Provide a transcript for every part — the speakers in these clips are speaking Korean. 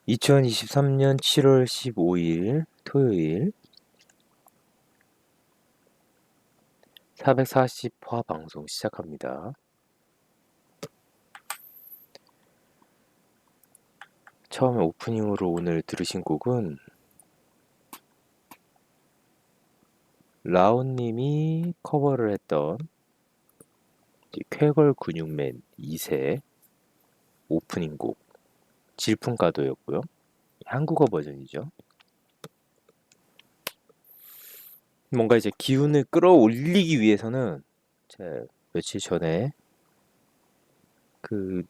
2023년 7월 15일 토요일 440화 방송 시작합니다. 처음에 오프닝으로 오늘 들으신 곡은 라온님이 커버를 했던 쾌걸 근육맨 2세 오프닝 곡 질풍가도였고요. 한국어 버전이죠. 뭔가 이제 기운을 끌어올리기 위해서는 제가 며칠 전에 그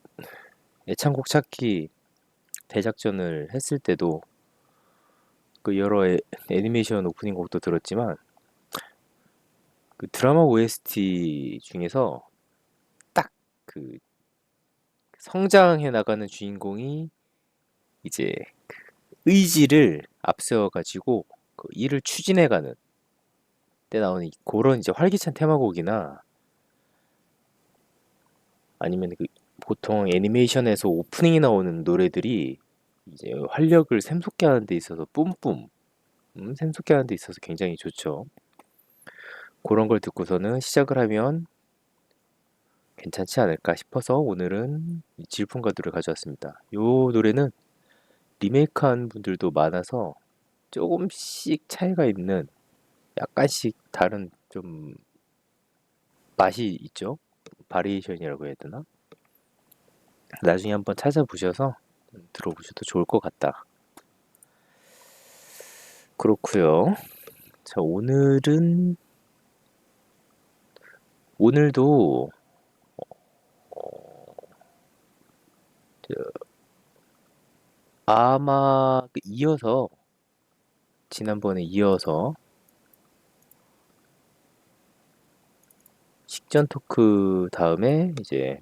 애창곡 찾기 대작전을 했을 때도 그 여러 애니메이션 오프닝 곡도 들었지만 그 드라마 OST 중에서 딱 그 성장해 나가는 주인공이 이제 의지를 앞세워 가지고 그 일을 추진해 가는 때 나오는 그런 이제 활기찬 테마곡이나 아니면 그 보통 애니메이션에서 오프닝이 나오는 노래들이 이제 활력을 샘솟게 하는 데 있어서 뿜뿜 샘솟게 하는 데 있어서 굉장히 좋죠. 그런 걸 듣고서는 시작을 하면 괜찮지 않을까 싶어서 오늘은 이 질풍가도를 가져왔습니다. 요 노래는 리메이크한 분들도 많아서 조금씩 차이가 있는 약간씩 다른 좀 맛이 있죠. 바리에이션이라고 해야 되나? 나중에 한번 찾아보셔서 들어보셔도 좋을 것 같다. 그렇고요. 자, 오늘도 저, 아마 이어서 지난번에 이어서 식전 토크 다음에 이제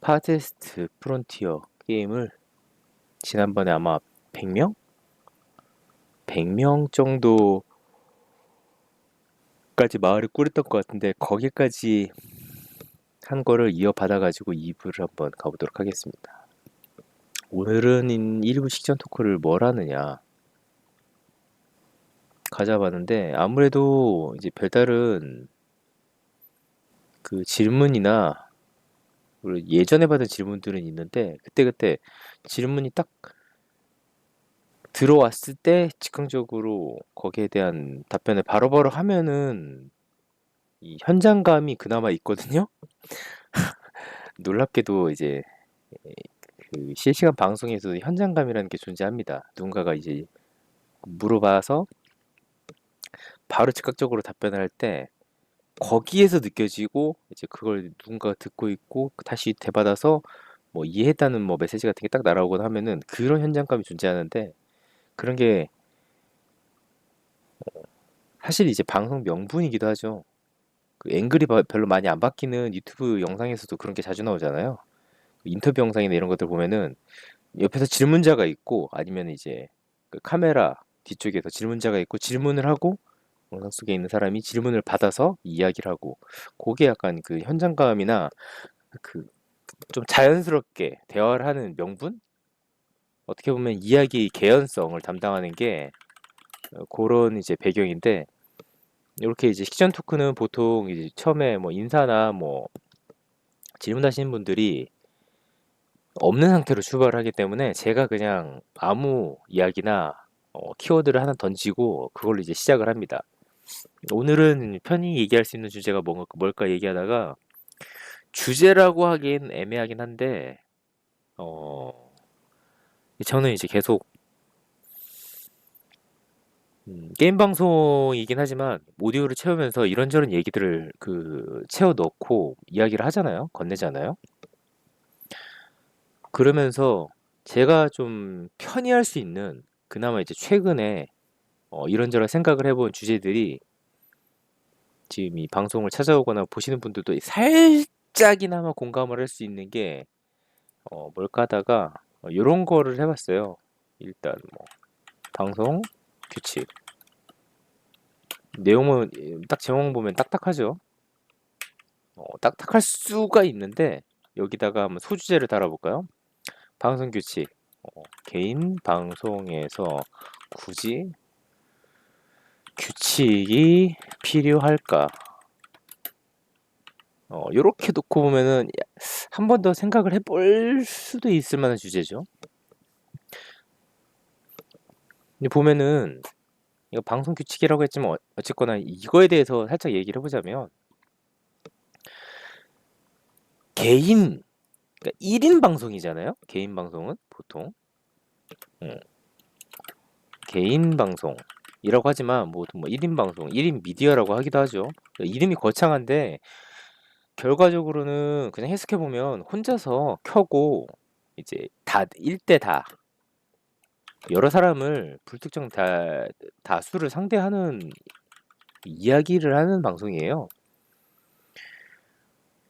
파데스트 프론티어 게임을 지난번에 아마 100명? 100명 정도까지 마을을 꾸렸던 것 같은데 거기까지 한 거를 이어받아가지고 2부를 한번 가보도록 하겠습니다. 오늘은 1부 식전 토크를 뭘 하느냐 가져봤는데 아무래도 이제 별다른 그 질문이나 예전에 받은 질문들은 있는데 그때그때 질문이 딱 들어왔을 때 즉흥적으로 거기에 대한 답변을 바로바로 하면은 이 현장감이 그나마 있거든요. 놀랍게도 이제 그 실시간 방송에서 현장감이라는 게 존재합니다. 누군가가 이제 물어봐서 바로 즉각적으로 답변을 할 때 거기에서 느껴지고 이제 그걸 누군가가 듣고 있고 다시 되받아서 뭐 이해했다는 뭐 메시지 같은 게 딱 날아오거나 하면은 그런 현장감이 존재하는데 그런 게 사실 이제 방송 명분이기도 하죠. 그 앵글이 별로 많이 안 바뀌는 유튜브 영상에서도 그런 게 자주 나오잖아요. 인터뷰 영상이나 이런 것들 보면은 옆에서 질문자가 있고 아니면 이제 그 카메라 뒤쪽에서 질문자가 있고 질문을 하고 영상 속에 있는 사람이 질문을 받아서 이야기를 하고 그게 약간 그 현장감이나 그 좀 자연스럽게 대화를 하는 명분? 어떻게 보면 이야기의 개연성을 담당하는 게 그런 이제 배경인데 이렇게 이제 식전 토크는 보통 이제 처음에 뭐 인사나 뭐 질문하시는 분들이 없는 상태로 출발을 하기 때문에 제가 그냥 아무 이야기나 키워드를 하나 던지고 그걸로 이제 시작을 합니다. 오늘은 편히 얘기할 수 있는 주제가 뭘까 얘기하다가 주제라고 하긴 애매하긴 한데 어, 저는 이제 계속 게임 방송이긴 하지만 오디오를 채우면서 이런저런 얘기들을 그 채워 넣고 이야기를 하잖아요. 건네잖아요. 그러면서 제가 좀 편히 할 수 있는 그나마 이제 최근에 이런저런 생각을 해본 주제들이 지금 이 방송을 찾아오거나 보시는 분들도 살짝이나마 공감을 할 수 있는 게 뭘까 하다가 이런 거를 해봤어요. 일단 뭐 방송 규칙 내용은 딱 제목 보면 딱딱하죠. 딱딱할 수가 있는데 여기다가 한번 소주제를 달아볼까요? 방송 규칙. 개인 방송에서 굳이 규칙이 필요할까? 요렇게 놓고 보면은 한 번 더 생각을 해볼 수도 있을 만한 주제죠. 근데 보면은 이거 방송 규칙이라고 했지만 어쨌거나 이거에 대해서 살짝 얘기를 해보자면 개인, 그러니까 1인 방송이잖아요. 개인 방송은 보통 음, 개인 방송이라고 하지만 뭐 1인 방송, 1인 미디어라고 하기도 하죠. 이름이 거창한데 결과적으로는 그냥 해석해 보면 혼자서 켜고 이제 다 1대 다 여러 사람을 불특정 다수를 상대하는 이야기를 하는 방송이에요.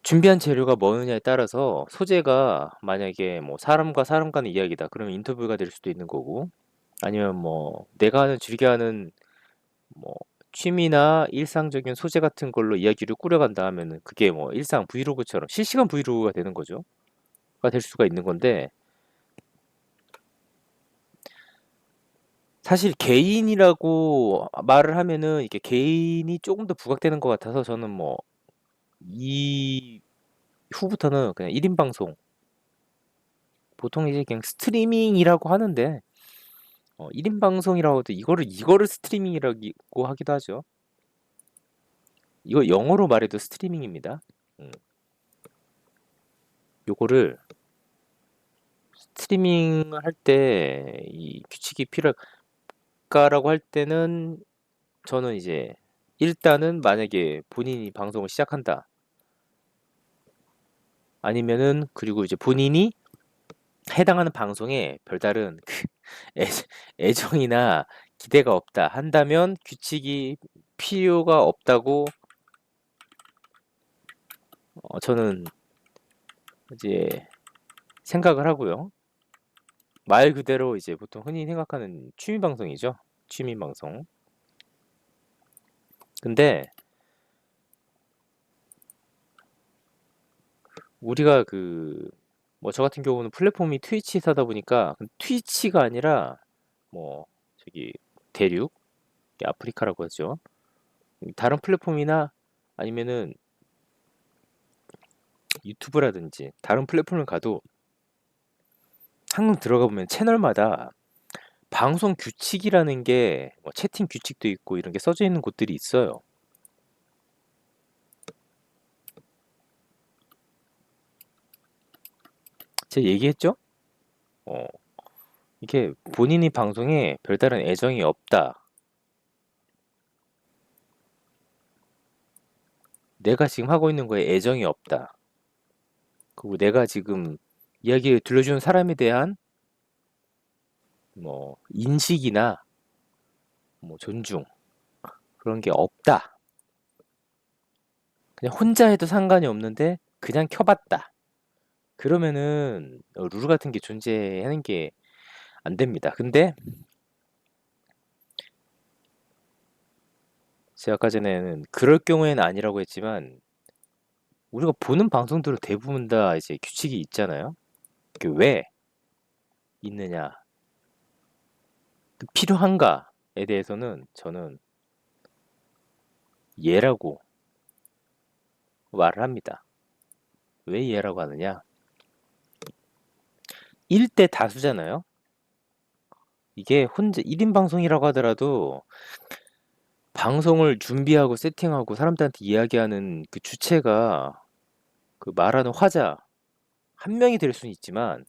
준비한 재료가 뭐느냐에 따라서 소재가 만약에 뭐 사람과 사람 간의 이야기다. 그러면 인터뷰가 될 수도 있는 거고 아니면 뭐 내가 즐겨하는 뭐 취미나 일상적인 소재 같은 걸로 이야기를 꾸려간다 하면은 그게 뭐 일상 브이로그처럼 실시간 브이로그가 되는 거죠. 가 될 수가 있는 건데 사실 개인이라고 말을 하면은 이게 개인이 조금 더 부각되는 것 같아서 저는 뭐 이 후부터는 그냥 1인 방송 보통 이제 그냥 스트리밍이라고 하는데 1인 방송이라고 해도 이거를 스트리밍이라고 하기도 하죠. 이거 영어로 말해도 스트리밍입니다. 음, 요거를 스트리밍을 할 때 이 규칙이 필요할까라고 할 때는 저는 이제 일단은 만약에 본인이 방송을 시작한다. 아니면은 그리고 이제 본인이 해당하는 방송에 별다른 애, 애정이나 기대가 없다 한다면 규칙이 필요가 없다고 저는 이제 생각을 하고요. 말 그대로 이제 보통 흔히 생각하는 취미 방송이죠. 취미 방송. 근데 우리가 뭐 저 같은 경우는 플랫폼이 트위치사다 보니까 트위치가 아니라 뭐 저기 대륙, 아프리카라고 하죠. 다른 플랫폼이나 아니면은 유튜브라든지 다른 플랫폼을 가도 항상 들어가 보면 채널마다 방송 규칙이라는 게뭐 채팅 규칙도 있고 이런 게 써져 있는 곳들이 있어요. 제가 얘기했죠? 어, 이게 본인이 방송에 별다른 애정이 없다. 내가 지금 하고 있는 거에 애정이 없다. 그리고 내가 지금 이야기를 들려주는 사람에 대한 뭐 인식이나 뭐 존중 그런 게 없다. 그냥 혼자 해도 상관이 없는데 그냥 켜봤다. 그러면은 룰 같은 게 존재하는 게 안 됩니다. 근데 제가 아까 전에는 그럴 경우에는 아니라고 했지만 우리가 보는 방송들은 대부분 다 이제 규칙이 있잖아요. 그게 왜 있느냐, 필요한가에 대해서는 저는 예라고 말을 합니다. 왜 예라고 하느냐? 1대 다수잖아요. 이게 혼자 1인 방송이라고 하더라도 방송을 준비하고 세팅하고 사람들한테 이야기하는 그 주체가 그 말하는 화자 한 명이 될 수는 있지만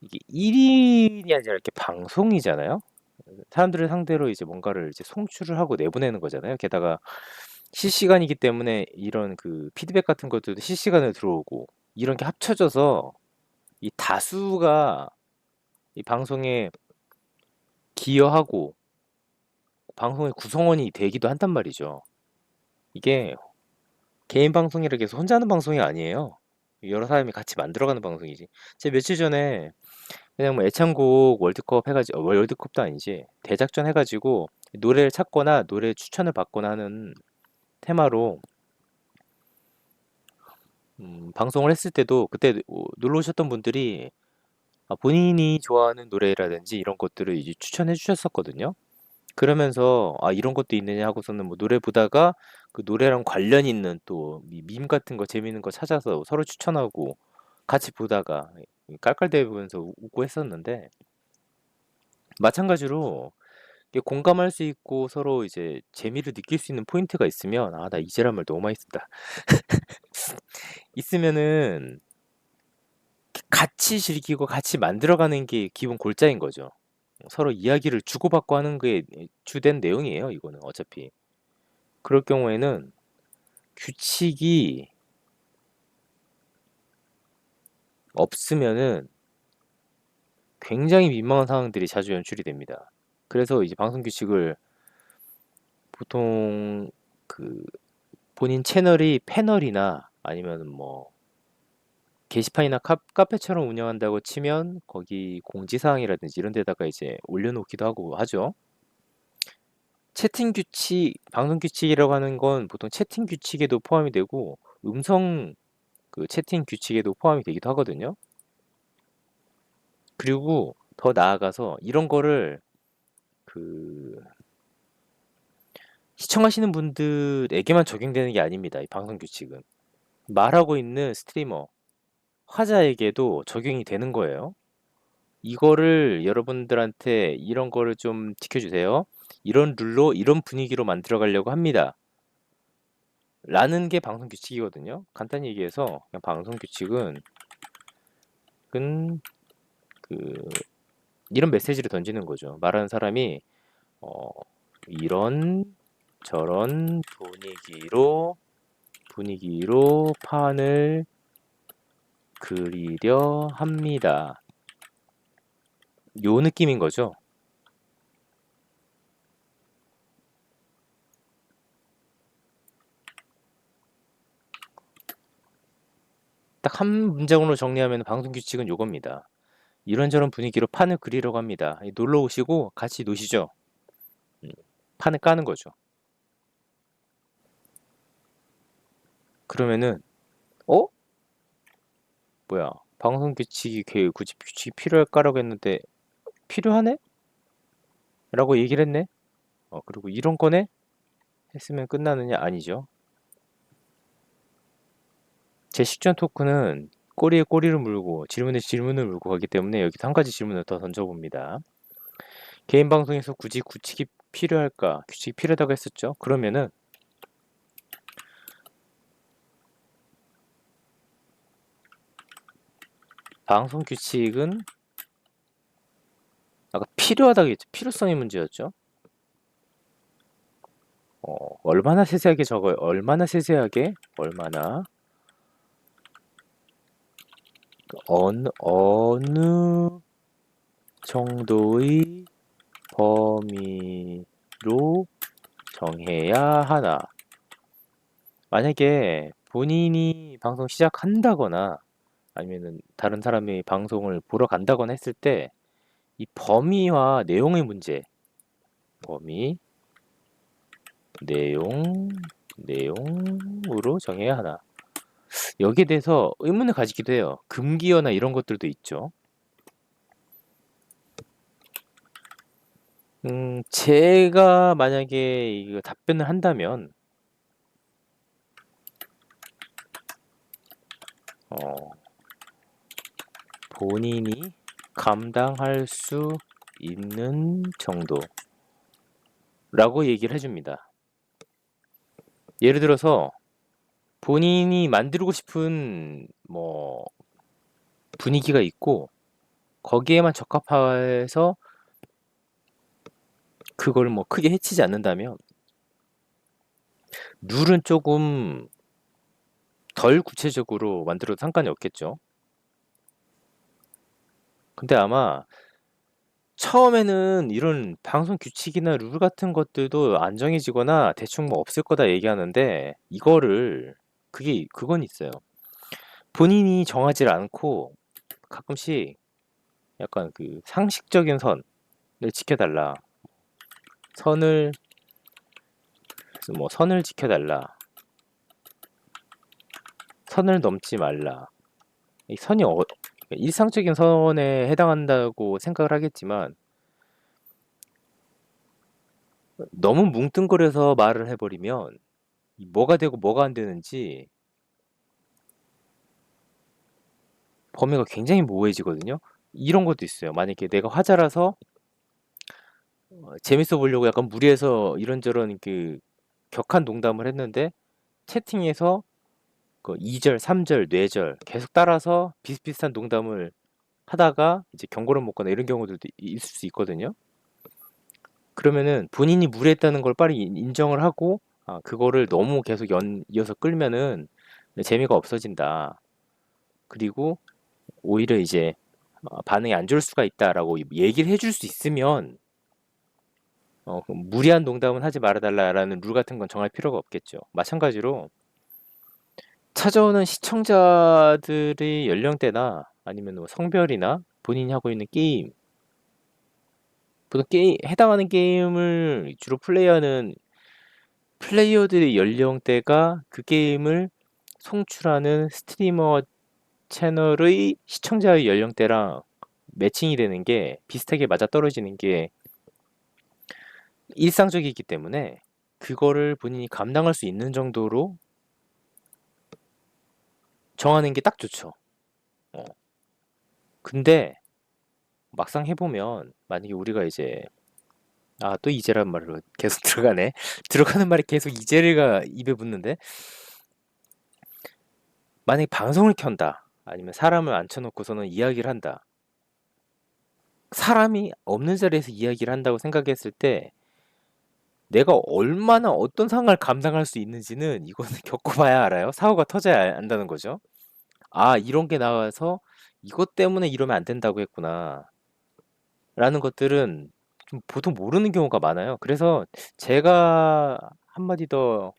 이게 1인이 아니라 이렇게 방송이잖아요. 사람들을 상대로 이제 뭔가를 이제 송출을 하고 내보내는 거잖아요. 게다가 실시간이기 때문에 이런 그 피드백 같은 것들도 실시간으로 들어오고 이런 게 합쳐져서 이 다수가 이 방송에 기여하고 방송의 구성원이 되기도 한단 말이죠. 이게 개인 방송이라고 해서 혼자 하는 방송이 아니에요. 여러 사람이 같이 만들어가는 방송이지. 제가 며칠 전에 그냥 뭐 애창곡 월드컵 해가지고 월드컵도 아니지 대작전 해가지고 노래를 찾거나 노래 추천을 받거나 하는 테마로 방송을 했을 때도 그때 놀러 오셨던 분들이 본인이 좋아하는 노래라든지 이런 것들을 이제 추천해 주셨었거든요. 그러면서 이런 것도 있느냐 하고서는 뭐 노래 보다가 그 노래랑 관련 있는 또 밈 같은 거 재밌는 거 찾아서 서로 추천하고 같이 보다가 깔깔대면서 웃고 했었는데, 마찬가지로 이게 공감할 수 있고 서로 이제 재미를 느낄 수 있는 포인트가 있으면, 나 이제란 말 너무 많이 쓴다. 있으면은 같이 즐기고 같이 만들어가는 게 기본 골자인 거죠. 서로 이야기를 주고받고 하는 게 주된 내용이에요, 이거는 어차피. 그럴 경우에는 규칙이 없으면은 굉장히 민망한 상황들이 자주 연출이 됩니다. 그래서 이제 방송 규칙을 보통 그 본인 채널이 패널이나 아니면 뭐 게시판이나 카페처럼 운영한다고 치면 거기 공지사항이라든지 이런 데다가 이제 올려놓기도 하고 하죠. 채팅 규칙, 방송 규칙이라고 하는 건 보통 채팅 규칙에도 포함이 되고 음성 그 채팅 규칙에도 포함이 되기도 하거든요. 그리고 더 나아가서 이런 거를 그 시청하시는 분들에게만 적용되는 게 아닙니다. 이 방송 규칙은 말하고 있는 스트리머, 화자에게도 적용이 되는 거예요. 이거를 여러분들한테 이런 거를 좀 지켜주세요. 이런 룰로 이런 분위기로 만들어 가려고 합니다. 라는 게 방송 규칙이거든요. 간단히 얘기해서 그냥 방송 규칙은 그 이런 메시지를 던지는 거죠. 말하는 사람이 어, 이런 저런 분위기로 판을 그리려 합니다. 요 느낌인 거죠. 딱 한 문장으로 정리하면 방송 규칙은 요겁니다. 이런저런 분위기로 판을 그리려고 합니다. 놀러 오시고 같이 노시죠. 음, 판을 까는 거죠. 그러면은 어? 뭐야? 방송 규칙이 굳이 규칙이 필요할까라고 했는데 필요하네? 라고 얘기를 했네? 그리고 이런 거네? 했으면 끝나느냐? 아니죠. 제 식전 토크는 꼬리에 꼬리를 물고 질문에 질문을 물고 가기 때문에 여기서 한 가지 질문을 더 던져봅니다. 개인 방송에서 굳이 규칙이 필요할까? 규칙이 필요하다고 했었죠. 그러면은 방송 규칙은 아까 필요하다고 했죠. 필요성의 문제였죠. 얼마나 세세하게 적어요? 얼마나 세세하게? 얼마나? 어느 정도의 범위로 정해야 하나? 만약에 본인이 방송 시작한다거나 아니면은 다른 사람이 방송을 보러 간다거나 했을 때 이 범위와 내용의 문제, 범위, 내용, 내용으로 정해야 하나? 여기에 대해서 의문을 가지기도 해요. 금기어나 이런 것들도 있죠. 제가 만약에 이거 답변을 한다면, 어, 본인이 감당할 수 있는 정도라고 얘기를 해줍니다. 예를 들어서 본인이 만들고 싶은 뭐 분위기가 있고 거기에만 적합해서 그걸 뭐 크게 해치지 않는다면 룰은 조금 덜 구체적으로 만들어도 상관이 없겠죠. 근데 아마 처음에는 이런 방송 규칙이나 룰 같은 것들도 안 정해지거나 대충 뭐 없을 거다 얘기하는데 그건 있어요. 본인이 정하지 않고 가끔씩 약간 그 상식적인 선을 지켜달라. 선을 선을 지켜달라. 선을 넘지 말라. 이 선이 일상적인 선에 해당한다고 생각을 하겠지만 너무 뭉뚱그려서 말을 해버리면 뭐가 되고 뭐가 안 되는지 범위가 굉장히 모호해지거든요. 이런 것도 있어요. 만약에 내가 화자라서 재밌어 보려고 약간 무리해서 이런저런 그 격한 농담을 했는데 채팅에서 그 2절, 3절, 뇌절 계속 따라서 비슷비슷한 농담을 하다가 이제 경고를 먹거나 이런 경우들도 있을 수 있거든요. 그러면은 본인이 무리했다는 걸 빨리 인정을 하고 그거를 너무 계속 이어서 끌면은 재미가 없어진다. 그리고 오히려 이제 반응이 안 좋을 수가 있다라고 얘기를 해줄 수 있으면 그럼 무리한 농담은 하지 말아달라라는 룰 같은 건 정할 필요가 없겠죠. 마찬가지로 찾아오는 시청자들의 연령대나 아니면 뭐 성별이나 본인이 하고 있는 게임, 보통 해당하는 게임을 주로 플레이하는 플레이어들의 연령대가 그 게임을 송출하는 스트리머 채널의 시청자의 연령대랑 매칭이 되는 게 비슷하게 맞아떨어지는 게 일상적이기 때문에 그거를 본인이 감당할 수 있는 정도로 정하는 게 딱 좋죠. 어. 근데 막상 해보면 만약에 우리가 이제 또 이제란 말로 계속 들어가네. 들어가는 말이 계속 이제가 입에 붙는데 만약에 방송을 켠다. 아니면 사람을 앉혀놓고서는 이야기를 한다. 사람이 없는 자리에서 이야기를 한다고 생각했을 때 내가 얼마나 어떤 상황을 감당할 수 있는지는 이거는 겪어봐야 알아요. 사고가 터져야 안다는 거죠. 이런 게 나와서 이것 때문에 이러면 안 된다고 했구나. 라는 것들은 좀 보통 모르는 경우가 많아요. 그래서 제가 한마디 더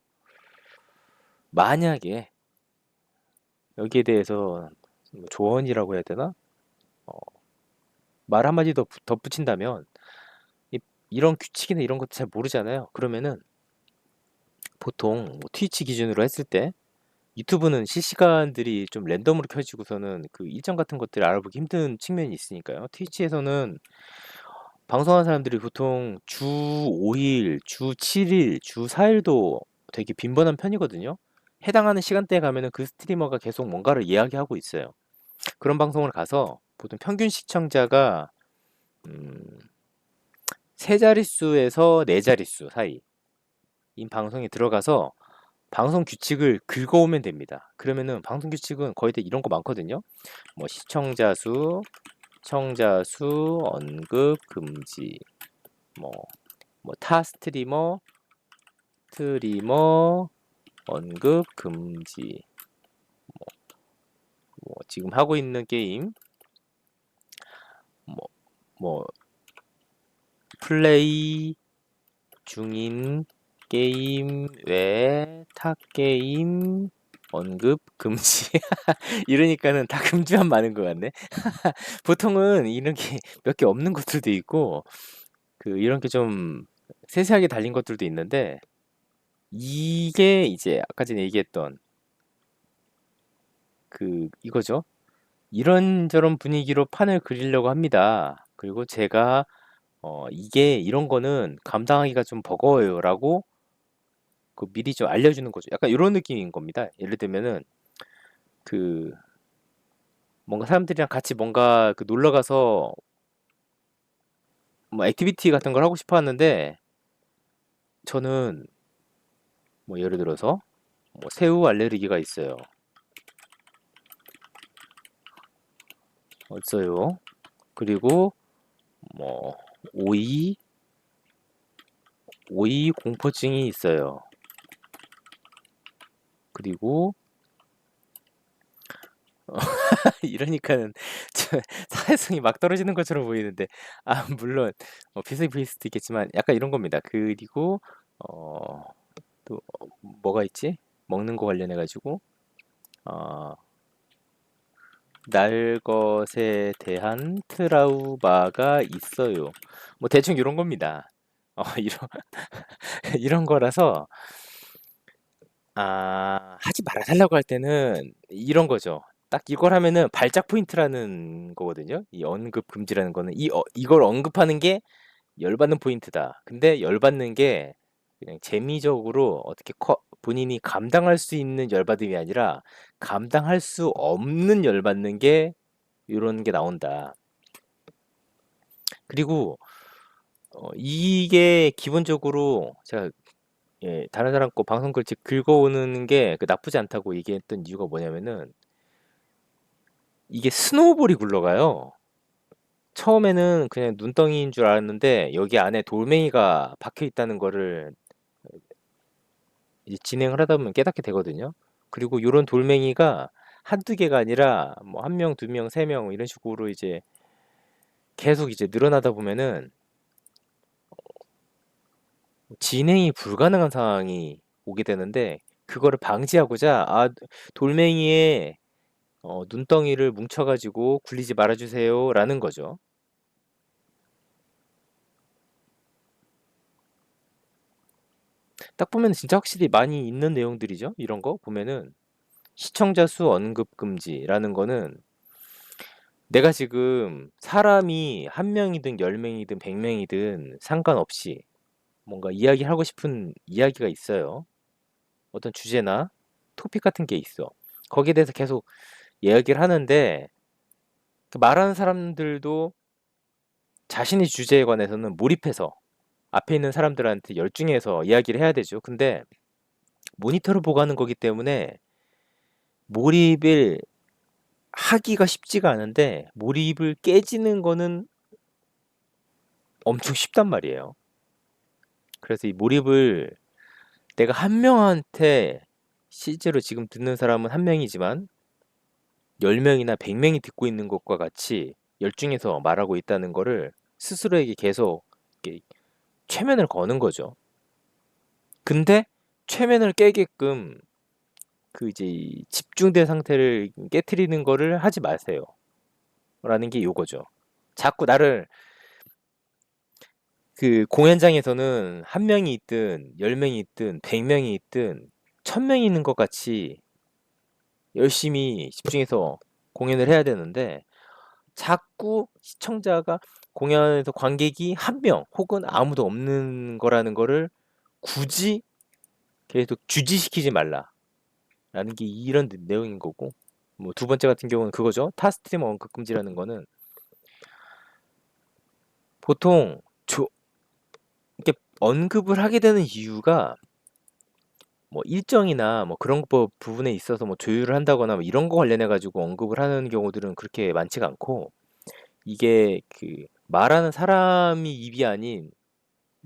만약에 여기에 대해서 뭐 조언이라고 해야 되나? 어, 말 한마디 더 덧붙인다면 이런 규칙이나 이런 것도 잘 모르잖아요. 그러면은 보통 뭐 트위치 기준으로 했을 때 유튜브는 실시간들이 좀 랜덤으로 켜지고서는 그 일정 같은 것들을 알아보기 힘든 측면이 있으니까요. 트위치에서는 방송하는 사람들이 보통 주 5일, 주 7일, 주 4일도 되게 빈번한 편이거든요. 해당하는 시간대에 가면은 그 스트리머가 계속 뭔가를 이야기하고 있어요. 그런 방송을 가서 보통 평균 시청자가 음, 세 자릿수에서 네 자릿수 사이인 방송에 들어가서 방송 규칙을 긁어오면 됩니다. 그러면은 방송 규칙은 거의 다 이런 거 많거든요. 뭐 시청자 수 언급 금지, 뭐 타 스트리머 언급 금지, 뭐 지금 하고 있는 게임, 뭐, 뭐 플레이 중인 게임 외 타 게임 언급 금지. 이러니까는 다 금지만 많은 것 같네. 보통은 이런 게 몇 개 없는 것들도 있고, 이런 게 좀 세세하게 달린 것들도 있는데, 이게 이제 아까 전에 얘기했던 이거죠. 이런저런 분위기로 판을 그리려고 합니다. 그리고 제가 이게 이런 거는 감당하기가 좀 버거워요라고 미리 좀 알려주는 거죠. 약간 이런 느낌인 겁니다. 예를 들면은 그 뭔가 사람들이랑 같이 뭔가 놀러 가서 뭐 액티비티 같은 걸 하고 싶어 하는데 저는 뭐 예를 들어서 뭐 새우 알레르기가 있어요. 그리고 뭐 오이 공포증이 있어요. 그리고 이러니까는 사회성이 막 떨어지는 것처럼 보이는데 물론 비슷할 수도 있겠지만 약간 이런 겁니다. 그리고 어, 또 뭐가 있지? 먹는 거 관련해 가지고 어, 날 것에 대한 트라우마가 있어요. 뭐 대충 이런 겁니다. 이런 이런 거라서 하지 말아달라고 할 때는 이런 거죠. 딱 이걸 하면은 발작 포인트라는 거거든요. 이 언급 금지라는 거는 이걸 언급하는 게 열받는 포인트다. 근데 열받는 게 그냥 재미적으로 어떻게 본인이 감당할 수 있는 열받음이 아니라 감당할 수 없는 열받는 게 이런 게 나온다. 그리고 이게 기본적으로 제가 다른 사람 거 방송 글씨 긁어오는 게 나쁘지 않다고 얘기했던 이유가 뭐냐면은 이게 스노우볼이 굴러가요. 처음에는 그냥 눈덩이인 줄 알았는데 여기 안에 돌멩이가 박혀 있다는 거를 이제 진행을 하다 보면 깨닫게 되거든요. 그리고 요런 돌멩이가 한두 개가 아니라 뭐 한 명, 두 명, 세 명 이런 식으로 이제 계속 이제 늘어나다 보면은 진행이 불가능한 상황이 오게 되는데 그거를 방지하고자 돌멩이에 눈덩이를 뭉쳐가지고 굴리지 말아주세요 라는 거죠. 딱 보면 진짜 확실히 많이 있는 내용들이죠. 이런 거 보면은 시청자 수 언급 금지라는 거는 내가 지금 사람이 한 명이든 열 명이든 백 명이든 상관없이 뭔가 이야기하고 싶은 이야기가 있어요. 어떤 주제나 토픽 같은 게 있어. 거기에 대해서 계속 이야기를 하는데 그 말하는 사람들도 자신의 주제에 관해서는 몰입해서 앞에 있는 사람들한테 열중해서 이야기를 해야 되죠. 근데 모니터를 보고 하는 거기 때문에 몰입을 하기가 쉽지가 않은데 몰입을 깨지는 거는 엄청 쉽단 말이에요. 그래서 이 몰입을 내가 한 명한테 실제로 지금 듣는 사람은 한 명이지만 10명이나 100명이 듣고 있는 것과 같이 열중해서 말하고 있다는 거를 스스로에게 계속 이렇게 최면을 거는 거죠. 근데 최면을 깨게끔 그 이제 집중된 상태를 깨트리는 거를 하지 마세요. 라는 게 요거죠. 자꾸 나를 그 공연장에서는 한 명이 있든 10명이 있든 100명이 있든 1000명이 있는 것 같이 열심히 집중해서 공연을 해야 되는데 자꾸 시청자가 공연에서 관객이 한 명 혹은 아무도 없는 거라는 거를 굳이 계속 주지시키지 말라라는 게 이런 내용인 거고 뭐 두 번째 같은 경우는 그거죠. 타 스트리머 언급 금지라는 거는 보통 이렇게 언급을 하게 되는 이유가 뭐 일정이나 뭐 그런 부분에 있어서 뭐 조율을 한다거나 뭐 이런 거 관련해 가지고 언급을 하는 경우들은 그렇게 많지가 않고 이게 그 말하는 사람이 입이 아닌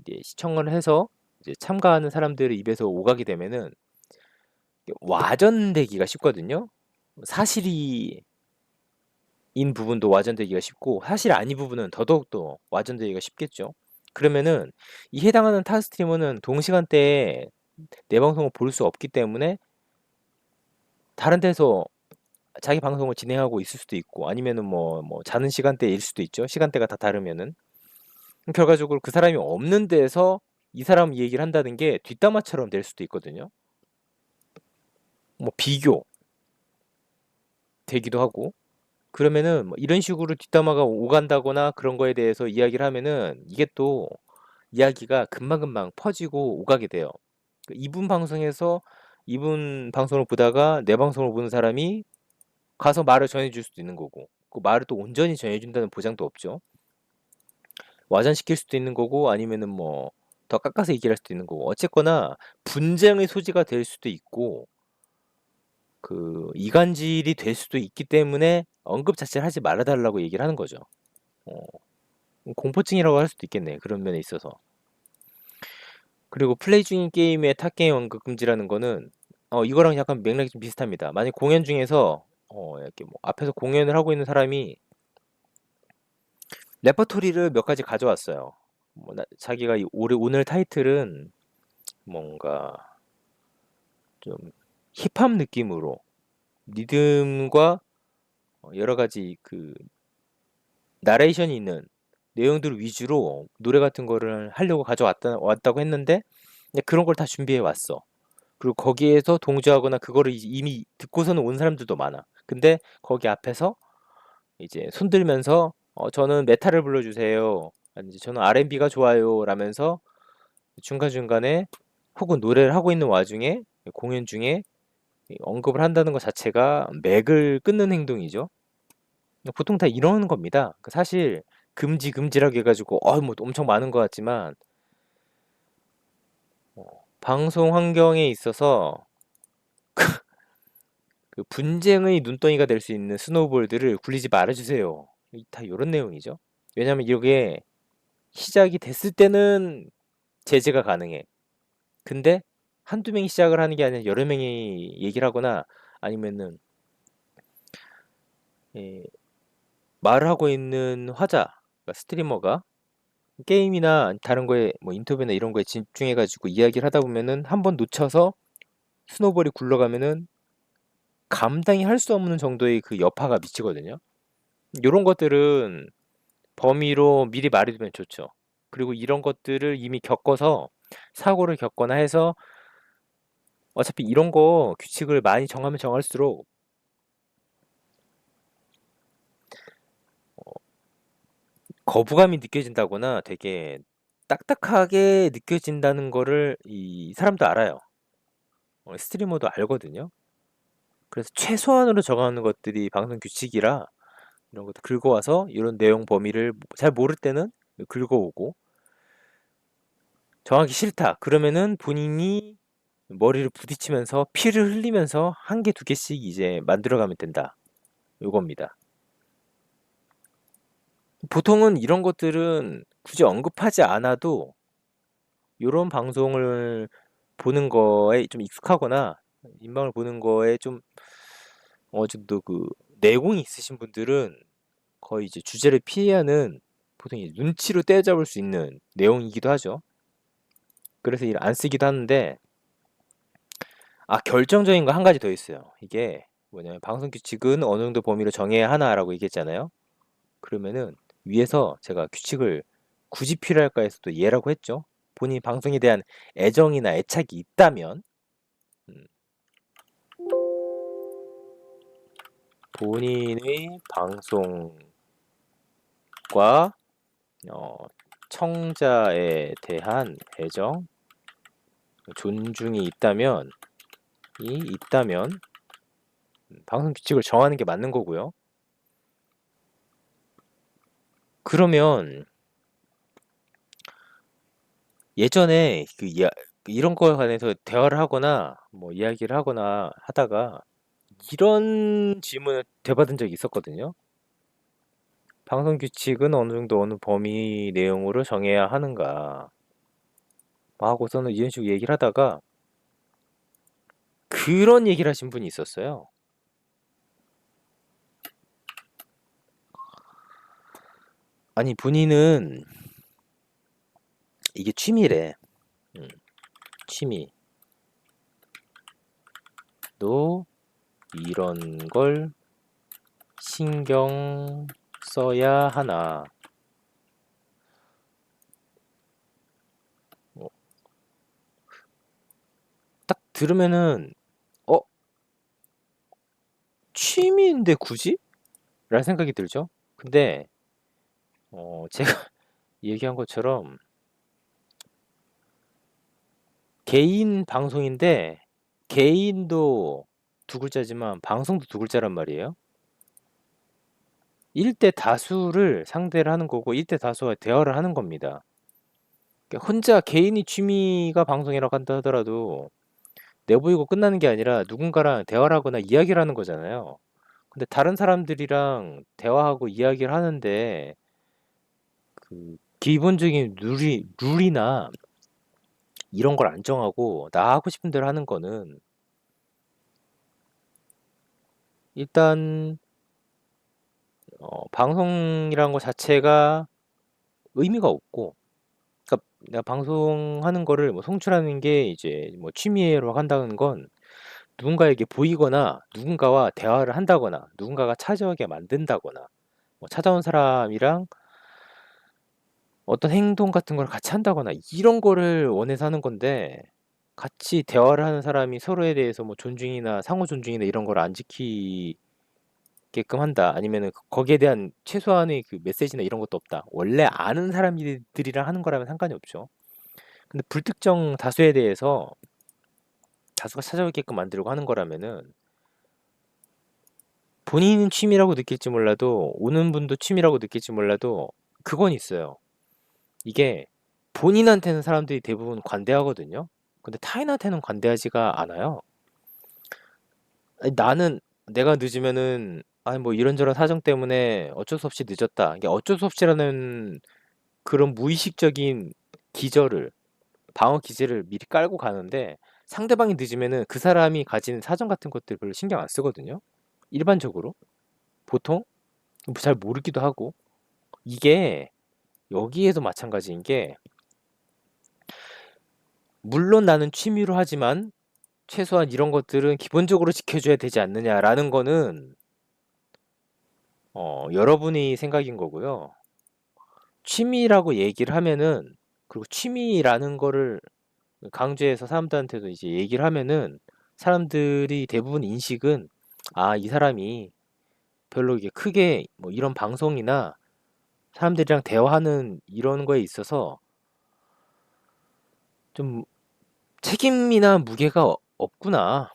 이제 시청을 해서 이제 참가하는 사람들의 입에서 오가게 되면은 와전되기가 쉽거든요. 사실이 인 부분도 와전되기가 쉽고 사실 아닌 부분은 더더욱더 와전되기가 쉽겠죠. 그러면은 이 해당하는 타 스트리머는 동시간대에 내 방송을 볼 수 없기 때문에 다른 데서 자기 방송을 진행하고 있을 수도 있고 아니면은 뭐 자는 시간대일 수도 있죠. 시간대가 다 다르면은 결과적으로 그 사람이 없는 데서 이 사람 얘기를 한다는 게 뒷담화처럼 될 수도 있거든요. 뭐 비교 되기도 하고 그러면은 뭐 이런 식으로 뒷담화가 오간다거나 그런 거에 대해서 이야기를 하면은 이게 또 이야기가 금방금방 퍼지고 오가게 돼요. 이분 방송에서 이분 방송을 보다가 내 방송을 보는 사람이 가서 말을 전해줄 수도 있는 거고 그 말을 또 온전히 전해준다는 보장도 없죠. 와전시킬 수도 있는 거고 아니면은 뭐 더 깎아서 얘기를 할 수도 있는 거고 어쨌거나 분쟁의 소지가 될 수도 있고 그 이간질이 될 수도 있기 때문에 언급 자체를 하지 말아달라고 얘기를 하는 거죠. 어, 공포증이라고 할 수도 있겠네. 그런 면에 있어서. 그리고 플레이 중인 게임의 탑게임 언급 금지라는 거는 이거랑 약간 맥락이 좀 비슷합니다. 만약 공연 중에서 이렇게 뭐 앞에서 공연을 하고 있는 사람이 레퍼토리를 몇 가지 가져왔어요. 뭐 자기가 오늘 타이틀은 뭔가 좀 힙합 느낌으로 리듬과 여러 가지 그 나레이션이 있는 내용들 위주로 노래 같은 거를 하려고 왔다고 했는데 그런 걸 다 준비해 왔어. 그리고 거기에서 동조하거나 그거를 이미 듣고서는 온 사람들도 많아. 근데 거기 앞에서 이제 손들면서 저는 메탈을 불러주세요. 아니 이제 저는 R&B가 좋아요. 라면서 중간중간에 혹은 노래를 하고 있는 와중에 공연 중에 언급을 한다는 것 자체가 맥을 끊는 행동이죠. 보통 다 이러는 겁니다. 사실 금지라고 해가지고 뭐 엄청 많은 것 같지만 방송 환경에 있어서 그 분쟁의 눈덩이가 될 수 있는 스노우볼들을 굴리지 말아주세요. 다 이런 내용이죠. 왜냐면 이게 시작이 됐을 때는 제재가 가능해. 근데 한두 명이 시작을 하는 게 아니라 여러 명이 얘기를 하거나 아니면은 예, 말을 하고 있는 화자, 그러니까 스트리머가 게임이나 다른 거에 뭐 인터뷰나 이런 거에 집중해가지고 이야기를 하다 보면은 한 번 놓쳐서 스노볼이 굴러가면은 감당이 할 수 없는 정도의 그 여파가 미치거든요. 이런 것들은 범위로 미리 말해두면 좋죠. 그리고 이런 것들을 이미 겪어서 사고를 겪거나 해서 어차피 이런 거 규칙을 많이 정하면 정할수록 거부감이 느껴진다거나 되게 딱딱하게 느껴진다는 거를 이 사람도 알아요. 스트리머도 알거든요. 그래서 최소한으로 정하는 것들이 방송 규칙이라 이런 것도 긁어와서 이런 내용 범위를 잘 모를 때는 긁어오고 정하기 싫다. 그러면은 본인이 머리를 부딪히면서 피를 흘리면서 한 개, 두 개씩 이제 만들어가면 된다. 요겁니다. 보통은 이런 것들은 굳이 언급하지 않아도 이런 방송을 보는 거에 좀 익숙하거나 인방을 보는 거에 좀 어느 정도 그 내공이 있으신 분들은 거의 이제 주제를 피하는 보통 이제 눈치로 때려잡을 수 있는 내용이기도 하죠. 그래서 이를 안 쓰기도 하는데 결정적인 거 한 가지 더 있어요. 이게 뭐냐면 방송 규칙은 어느 정도 범위로 정해야 하나라고 얘기했잖아요. 그러면은 위에서 제가 규칙을 굳이 필요할까 해서 또 예라고 했죠. 본인 방송에 대한 애정이나 애착이 있다면 음, 본인의 방송과 어, 청자에 대한 애정, 존중이 있다면 방송 규칙을 정하는 게 맞는 거고요. 그러면 예전에 이런 거에 관해서 대화를 하거나 뭐 이야기를 하거나 하다가 이런 질문을 대받은 적이 있었거든요. 방송 규칙은 어느 정도 어느 범위 내용으로 정해야 하는가 하고서는 이런 식으로 얘기를 하다가 그런 얘기를 하신 분이 있었어요. 아니 본인은 이게 취미래. 음, 취미. 너 이런 걸 신경 써야 하나. 어, 딱 들으면은 어 취미인데 굳이? 라는 생각이 들죠. 근데 제가 얘기한 것처럼 개인 방송인데 개인도 두 글자지만 방송도 두 글자란 말이에요. 1대 다수를 상대를 하는 거고 1대 다수와 대화를 하는 겁니다. 그러니까 혼자 개인이 취미가 방송이라고 한다 하더라도 내보이고 끝나는 게 아니라 누군가랑 대화를 하거나 이야기를 하는 거잖아요. 근데 다른 사람들이랑 대화하고 이야기를 하는데 그 기본적인 룰이나 이런 걸 안 정하고 나 하고 싶은 대로 하는 거는 일단 방송이라는 것 자체가 의미가 없고 그러니까 내가 방송하는 거를 뭐 송출하는 게 이제 뭐 취미로 한다는 건 누군가에게 보이거나 누군가와 대화를 한다거나 누군가가 찾아오게 만든다거나 뭐 찾아온 사람이랑 어떤 행동 같은 걸 같이 한다거나 이런 거를 원해서 하는 건데 같이 대화를 하는 사람이 서로에 대해서 뭐 존중이나 상호 존중이나 이런 걸 안 지키는 게끔 한다. 아니면은 거기에 대한 최소한의 그 메시지나 이런 것도 없다. 원래 아는 사람들이랑 하는 거라면 상관이 없죠. 근데 불특정 다수에 대해서 다수가 찾아오게끔 만들고 하는 거라면은 본인은 취미라고 느낄지 몰라도 오는 분도 취미라고 느낄지 몰라도 그건 있어요. 이게 본인한테는 사람들이 대부분 관대하거든요. 근데 타인한테는 관대하지가 않아요. 아니, 나는 내가 늦으면은 아니 뭐 이런저런 사정 때문에 어쩔 수 없이 늦었다. 이게 어쩔 수 없이라는 그런 무의식적인 기저를 방어 기제를 미리 깔고 가는데 상대방이 늦으면은 그 사람이 가진 사정 같은 것들 별로 신경 안 쓰거든요. 일반적으로 보통 잘 모르기도 하고 이게 여기에도 마찬가지인 게 물론 나는 취미로 하지만 최소한 이런 것들은 기본적으로 지켜줘야 되지 않느냐라는 거는 여러분이 생각인 거고요. 취미라고 얘기를 하면은 그리고 취미라는 거를 강조해서 사람들한테도 이제 얘기를 하면은 사람들이 대부분 인식은 아, 이 사람이 별로 이게 크게 뭐 이런 방송이나 사람들이랑 대화하는 이런 거에 있어서 좀 책임이나 무게가 없구나.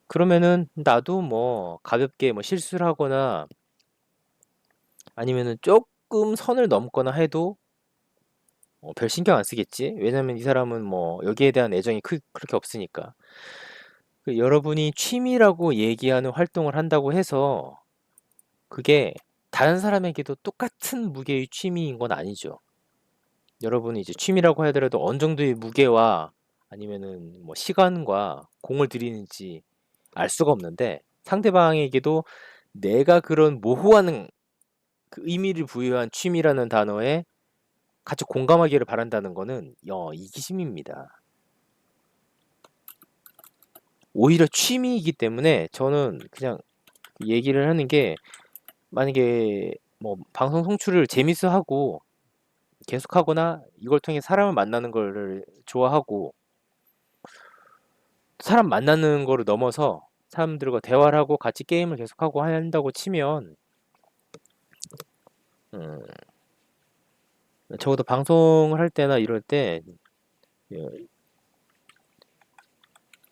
그러면은 나도 뭐 가볍게 뭐 실수를 하거나 아니면은 조금 선을 넘거나 해도 별 신경 안 쓰겠지. 왜냐면 이 사람은 뭐 여기에 대한 애정이 그렇게 없으니까. 여러분이 취미라고 얘기하는 활동을 한다고 해서 그게 다른 사람에게도 똑같은 무게의 취미인 건 아니죠. 여러분이 이제 취미라고 하더라도 어느 정도의 무게와 아니면은 뭐 시간과 공을 들이는지 알 수가 없는데 상대방에게도 내가 그런 모호한 그 의미를 부여한 취미라는 단어에 같이 공감하기를 바란다는 거는 이기심입니다. 오히려 취미이기 때문에 저는 그냥 얘기를 하는 게 만약에 뭐 방송 송출을 재밌어 하고 계속 하거나 이걸 통해 사람을 만나는 거를 좋아하고 사람 만나는 거를 넘어서 사람들과 대화를 하고 같이 게임을 계속하고 한다고 치면 음, 적어도 방송을 할 때나 이럴 때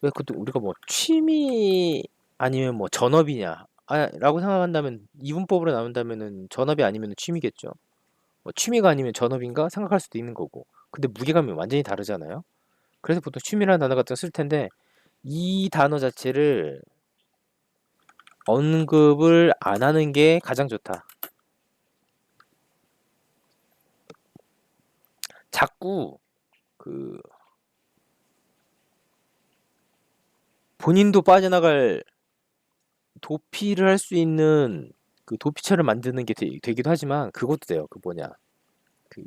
왜 그것도 우리가 뭐 취미 아니면 뭐 전업이냐 라고 생각한다면 이분법으로 나온다면은 전업이 아니면 취미겠죠. 뭐 취미가 아니면 전업인가 생각할 수도 있는 거고. 근데 무게감이 완전히 다르잖아요. 그래서 보통 취미라는 단어 같은 거 쓸 텐데 이 단어 자체를 언급을 안 하는 게 가장 좋다. 자꾸 그 본인도 빠져나갈 도피를 할 수 있는 그 도피처를 만드는 게 되기도 하지만 그것도 돼요. 그 뭐냐. 그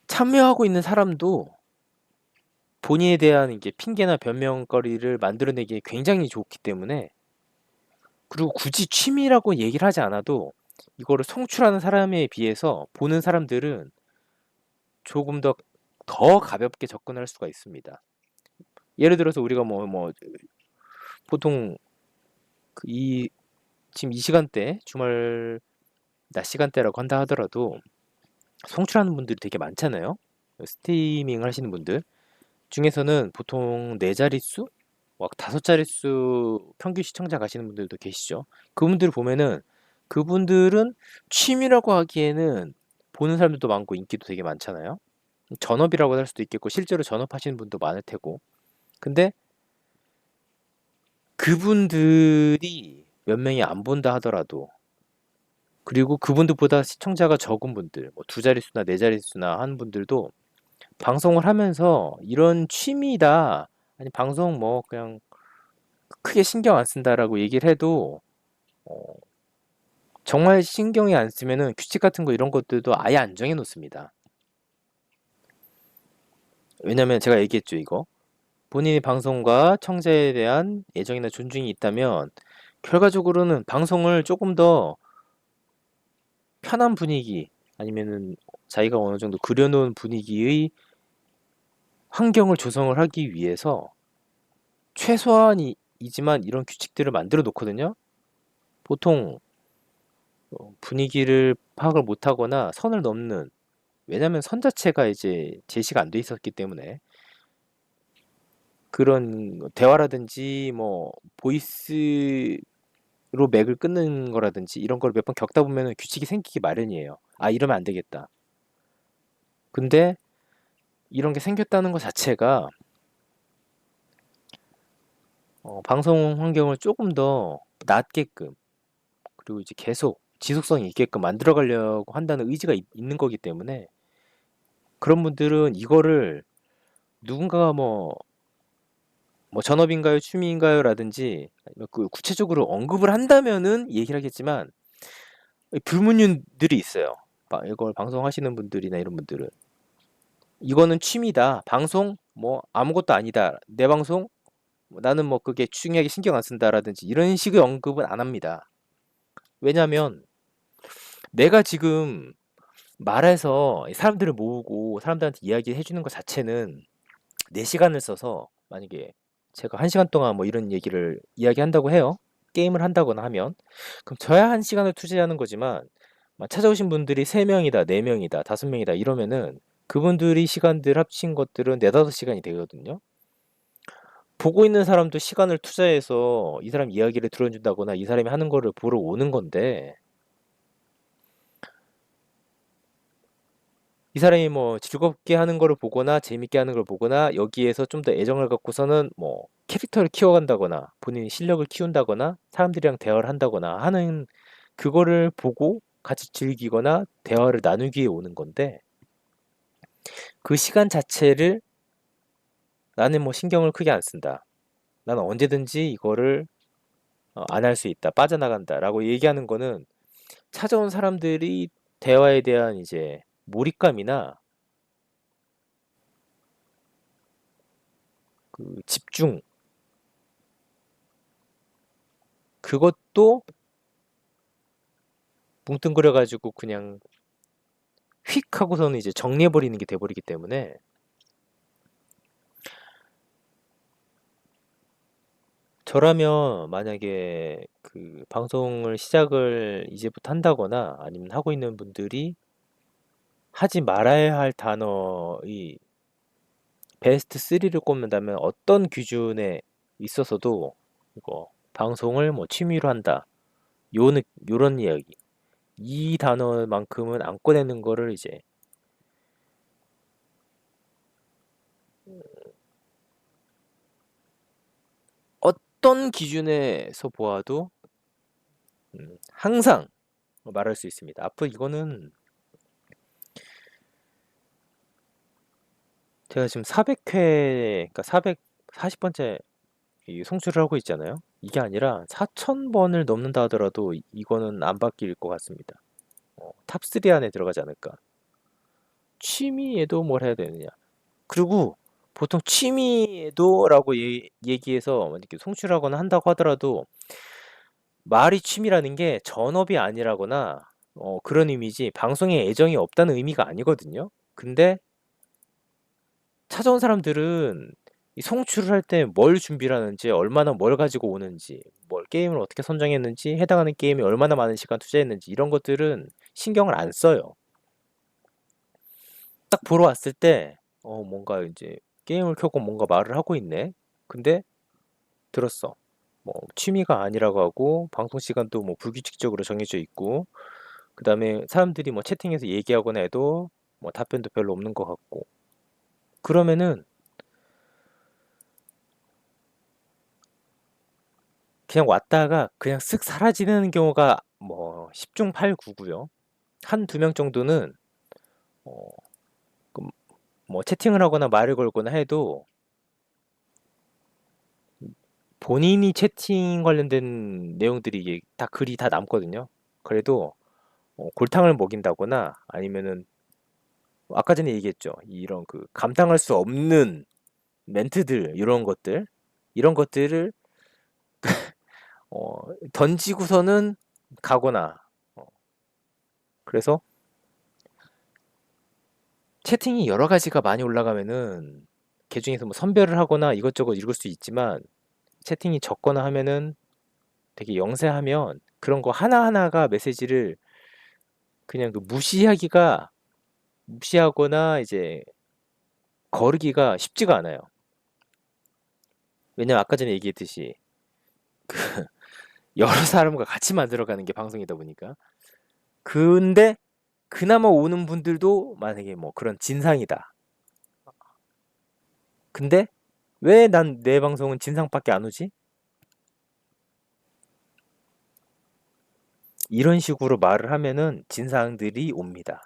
참여하고 있는 사람도 본인에 대한 이게 핑계나 변명거리를 만들어내기에 굉장히 좋기 때문에 그리고 굳이 취미라고 얘기를 하지 않아도 이거를 송출하는 사람에 비해서 보는 사람들은 조금 더 가볍게 접근할 수가 있습니다. 예를 들어서 우리가 뭐 보통 이 지금 이 시간대 주말 낮 시간대라고 한다 하더라도 송출하는 분들이 되게 많잖아요. 스트리밍을 하시는 분들 중에서는 보통 네 자릿수, 막 다섯 자릿수 평균 시청자 가시는 분들도 계시죠. 그분들 보면은 그분들은 취미라고 하기에는 보는 사람들도 많고 인기도 되게 많잖아요. 전업이라고 할 수도 있겠고 실제로 전업하시는 분도 많을 테고. 근데 그분들이 몇 명이 안 본다 하더라도 그리고 그분들보다 시청자가 적은 분들, 뭐 두 자릿수나 네 자릿수나 하는 분들도 방송을 하면서 이런 취미다, 아니 방송 뭐 그냥 크게 신경 안 쓴다라고 얘기를 해도 어, 정말 신경이 안 쓰면은 규칙 같은 거 이런 것들도 아예 안 정해 놓습니다. 왜냐면 제가 얘기했죠, 이거. 본인의 방송과 청자에 대한 애정이나 존중이 있다면 결과적으로는 방송을 조금 더 편한 분위기 아니면은 자기가 어느 정도 그려놓은 분위기의 환경을 조성을 하기 위해서 최소한이 이지만 이런 규칙들을 만들어 놓거든요. 보통 분위기를 파악을 못하거나 선을 넘는, 왜냐면 선 자체가 이제 제시가 안 돼 있었기 때문에 그런 대화라든지 뭐 보이스로 맥을 끊는 거라든지 이런 걸 몇 번 겪다 보면은 규칙이 생기기 마련이에요. 아, 이러면 안 되겠다. 근데 이런 게 생겼다는 것 자체가 방송 환경을 조금 더 낫게끔, 그리고 이제 계속 지속성이 있게끔 만들어 가려고 한다는 의지가 있는 거기 때문에, 그런 분들은 이거를 누군가가 뭐 전업인가요, 취미인가요? 라든지 아니면 그 구체적으로 언급을 한다면은 얘기를 하겠지만, 불문율들이 있어요. 이걸 방송하시는 분들이나 이런 분들은 이거는 취미다. 방송 뭐 아무것도 아니다. 내 방송 나는 뭐 그게 중요하게 신경 안 쓴다라든지 이런 식의 언급은 안 합니다. 왜냐면 내가 지금 말해서 사람들을 모으고 사람들한테 이야기해 주는 것 자체는 내 시간을 써서, 만약에 제가 한 시간 동안 뭐 이런 얘기를 이야기한다고 해요. 게임을 한다거나 하면 그럼 저야 한 시간을 투자하는 거지만, 찾아오신 분들이 3명이다, 4명이다, 5명이다 이러면은 그분들이 시간들 합친 것들은 4, 5시간이 되거든요. 보고 있는 사람도 시간을 투자해서 이 사람 이야기를 들어준다거나 이 사람이 하는 거를 보러 오는 건데, 이 사람이 뭐 즐겁게 하는 거를 보거나 재밌게 하는 걸 보거나 여기에서 좀 더 애정을 갖고서는 뭐 캐릭터를 키워간다거나 본인의 실력을 키운다거나 사람들이랑 대화를 한다거나 하는, 그거를 보고 같이 즐기거나 대화를 나누기 위해 오는 건데, 그 시간 자체를 나는 뭐 신경을 크게 안 쓴다. 나는 언제든지 이거를 안 할 수 있다. 빠져나간다. 라고 얘기하는 거는 찾아온 사람들이 대화에 대한 이제 몰입감이나 그 집중, 그것도 뭉뚱그려가지고 그냥 휙 하고서는 이제 정리해버리는 게 돼버리기 때문에, 저라면 만약에 그 방송을 시작을 이제부터 한다거나 아니면 하고 있는 분들이 하지 말아야 할 단어의 베스트 3를 꼽는다면 어떤 기준에 있어서도 이거 방송을 뭐 취미로 한다, 요런 이야기, 이 단어만큼은 안 꺼내는 거를 이제 어떤 기준에서 보아도 항상 말할 수 있습니다. 앞으로 이거는 제가 지금 400회, 그러니까 440번째 송출을 하고 있잖아요. 이게 아니라 4,000번을 넘는다 하더라도 이거는 안 바뀔 것 같습니다. 탑3 안에 들어가지 않을까. 취미에도 뭘 해야 되느냐. 그리고 보통 취미에도라고 얘기해서 이렇게 송출하거나 한다고 하더라도 말이 취미라는 게 전업이 아니라거나 그런 의미지 방송에 애정이 없다는 의미가 아니거든요. 근데 찾아온 사람들은 이 송출을 할 때 뭘 준비를 하는지, 얼마나 뭘 가지고 오는지, 뭘 게임을 어떻게 선정했는지, 해당하는 게임에 얼마나 많은 시간 투자했는지 이런 것들은 신경을 안 써요. 딱 보러 왔을 때 뭔가 이제 게임을 켜고 뭔가 말을 하고 있네. 근데 들었어. 뭐 취미가 아니라고 하고 방송 시간도 뭐 불규칙적으로 정해져 있고, 그다음에 사람들이 뭐 채팅에서 얘기하거나 해도 뭐 답변도 별로 없는 것 같고, 그러면은 그냥 왔다가 그냥 쓱 사라지는 경우가 뭐 10중 8구고요. 한 두 명 정도는 어, 그 뭐 채팅을 하거나 말을 걸거나 해도 본인이 채팅 관련된 내용들이 이게 다 글이 다 남거든요. 그래도 골탕을 먹인다거나 아니면은 아까 전에 얘기했죠. 이런 그 감당할 수 없는 멘트들, 이런 것들을 어, 던지고서는 가거나, 어, 그래서 채팅이 여러 가지가 많이 올라가면은 그 중에서 뭐 선별을 하거나 이것저것 읽을 수 있지만, 채팅이 적거나 하면은 되게 영세하면 그런 거 하나하나가 메시지를 그냥 그 무시하거나 이제 거르기가 쉽지가 않아요. 왜냐면 아까 전에 얘기했듯이 여러 사람과 같이 만들어가는 게 방송이다 보니까. 근데 그나마 오는 분들도 만약에 뭐 그런 진상이다. 근데 왜 난 내 방송은 진상밖에 안 오지? 이런 식으로 말을 하면은 진상들이 옵니다.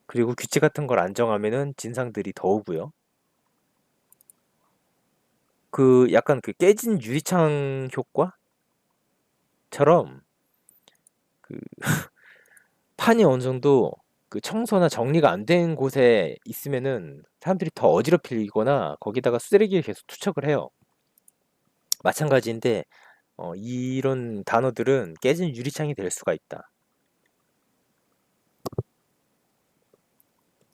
그리고 규칙 같은 걸 안 정하면은 진상들이 더 오고요. 그 약간 그 깨진 유리창 효과처럼 그 판이 어느 정도 그 청소나 정리가 안 된 곳에 있으면은 사람들이 더 어지럽히거나 거기다가 쓰레기를 계속 투척을 해요. 마찬가지인데 이런 단어들은 깨진 유리창이 될 수가 있다.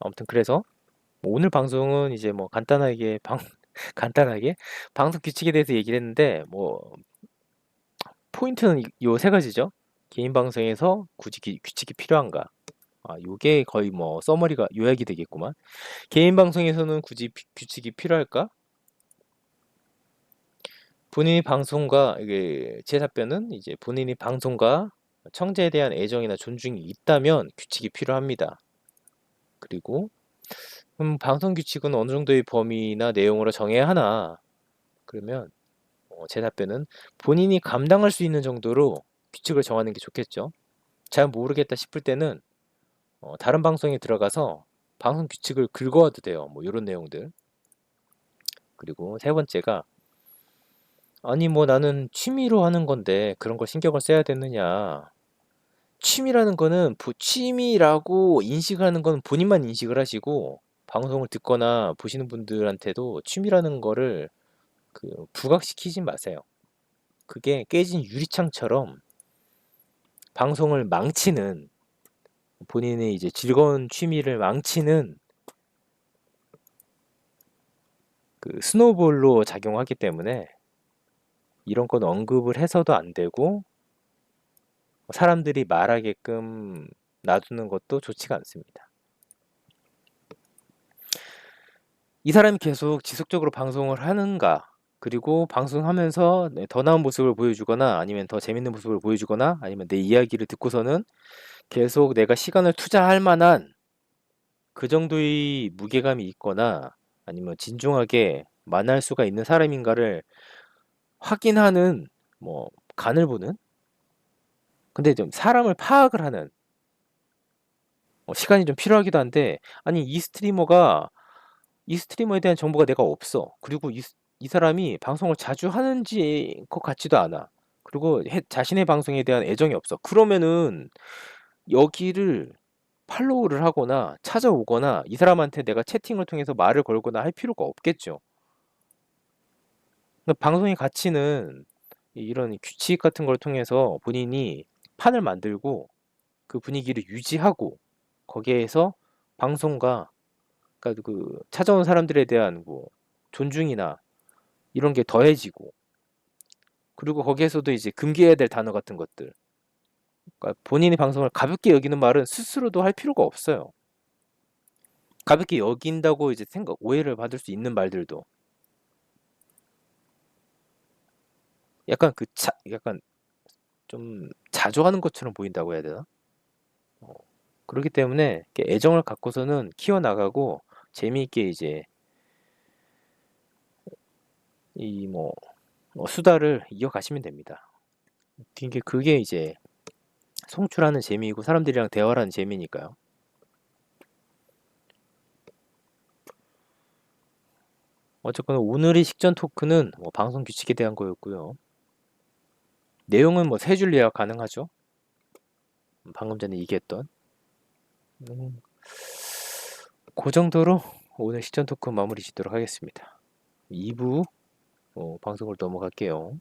아무튼 그래서 뭐 오늘 방송은 이제 뭐 간단하게 간단하게 방송 규칙에 대해서 얘기를 했는데 뭐 포인트는 요 세 가지죠. 개인 방송에서 굳이 규칙이 필요한가? 아, 요게 거의 뭐 서머리가 요약이 되겠구만. 개인 방송에서는 굳이 규칙이 필요할까? 본인이 방송과 이게 제 답변은 이제 본인이 방송과 청재에 대한 애정이나 존중이 있다면 규칙이 필요합니다. 그리고 방송 규칙은 어느 정도의 범위나 내용으로 정해야 하나? 그러면 제 답변은 본인이 감당할 수 있는 정도로 규칙을 정하는 게 좋겠죠. 잘 모르겠다 싶을 때는 다른 방송에 들어가서 방송 규칙을 긁어와도 돼요. 뭐 이런 내용들. 그리고 세 번째가 아니 뭐 나는 취미로 하는 건데 그런 걸 신경을 써야 되느냐. 취미라는 거는 취미라고 인식하는 건 본인만 인식을 하시고 방송을 듣거나 보시는 분들한테도 취미라는 거를 그 부각시키지 마세요. 그게 깨진 유리창처럼 방송을 망치는 본인의 이제 즐거운 취미를 망치는 그 스노볼로 작용하기 때문에 이런 건 언급을 해서도 안 되고 사람들이 말하게끔 놔두는 것도 좋지가 않습니다. 이 사람이 계속 지속적으로 방송을 하는가, 그리고 방송하면서 더 나은 모습을 보여주거나 아니면 더 재밌는 모습을 보여주거나 아니면 내 이야기를 듣고서는 계속 내가 시간을 투자할 만한 그 정도의 무게감이 있거나 아니면 진중하게 만날 수가 있는 사람인가를 확인하는 뭐 간을 보는, 근데 좀 사람을 파악을 하는 시간이 좀 필요하기도 한데 아니 이 스트리머에 대한 정보가 내가 없어. 그리고 이 사람이 방송을 자주 하는지 것 같지도 않아. 그리고 자신의 방송에 대한 애정이 없어. 그러면은 여기를 팔로우를 하거나 찾아오거나 이 사람한테 내가 채팅을 통해서 말을 걸거나 할 필요가 없겠죠. 그러니까 방송의 가치는 이런 규칙 같은 걸 통해서 본인이 판을 만들고 그 분위기를 유지하고 거기에서 방송과 그러니까 그 찾아온 사람들에 대한 뭐 존중이나 이런 게 더해지고, 그리고 거기에서도 이제 금기해야 될 단어 같은 것들, 그러니까 본인이 방송을 가볍게 여기는 말은 스스로도 할 필요가 없어요. 가볍게 여긴다고 이제 오해를 받을 수 있는 말들도 약간 약간 좀 자주 하는 것처럼 보인다고 해야 되나? 그렇기 때문에 이렇게 애정을 갖고서는 키워나가고 재미있게 이제 이 뭐 수다를 이어가시면 됩니다. 그게 이제 송출하는 재미이고 사람들이랑 대화를 하는 재미니까요. 어쨌거나 오늘의 식전 토크는 뭐 방송 규칙에 대한 거였고요. 내용은 뭐 세 줄 요약 가능하죠. 방금 전에 얘기했던 음, 그 정도로 오늘 식전 토크 마무리 짓도록 하겠습니다. 2부 방송을 넘어갈게요.